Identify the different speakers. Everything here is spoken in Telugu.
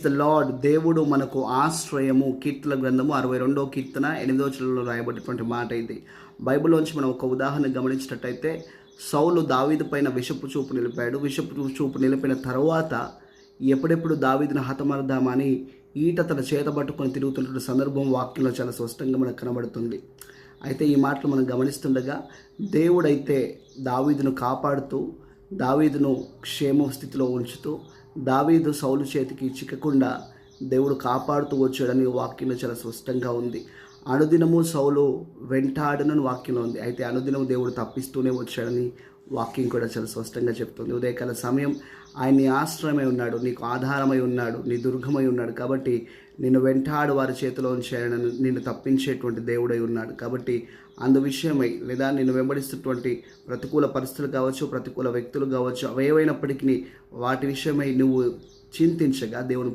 Speaker 1: The lord. దేవుడు మనకు ఆశ్రయము. కీర్తన గ్రంథము 62వ కీర్తన 8వ వచనంలో రాయబడినటువంటి మాట ఇది. బైబిల్లోంచి మనం ఒక ఉదాహరణ గమనించినట్టయితే, సౌలు దావీదు పైన విషపు చూపు నిలిపాడు. విషపు చూపు నిలిపిన తర్వాత ఎప్పుడెప్పుడు దావీదును హతమరుద్దామని ఈట తన చేత పట్టుకొని తిరుగుతున్న సందర్భం వాక్యంలో చాలా స్పష్టంగా మనకు కనబడుతుంది. అయితే ఈ మాటలు మనం గమనిస్తుండగా దేవుడైతే దావీదును కాపాడుతూ, దావీదును క్షేమ స్థితిలో ఉంచుతూ, దావీదు సౌలు చేతికి చిక్కకుండా దేవుడు కాపాడుతూ వచ్చాడని వాక్యంలో చాలా స్పష్టంగా ఉంది. అనుదినము సౌలు వెంటాడునని వాక్యంలో ఉంది. అయితే అనుదినము దేవుడు తప్పిస్తూనే వచ్చాడని వాక్యం కూడా చాలా స్పష్టంగా చెప్తుంది. ఉదయకాల సమయం ఆయన నీ ఆశ్రయమై ఉన్నాడు, నీకు ఆధారమై ఉన్నాడు, నీ దుర్గమై ఉన్నాడు. కాబట్టి నిన్ను వెంటాడు వారి చేతిలో ఉంచాడని, నిన్ను తప్పించేటువంటి దేవుడై ఉన్నాడు. కాబట్టి అందు విషయమై లేదా నిన్ను వెంబడిస్తున్నటువంటి ప్రతికూల పరిస్థితులు కావచ్చు, ప్రతికూల వ్యక్తులు కావచ్చు, అవేవైనప్పటికీ వాటి విషయమై నువ్వు చింతించగా దేవునిపై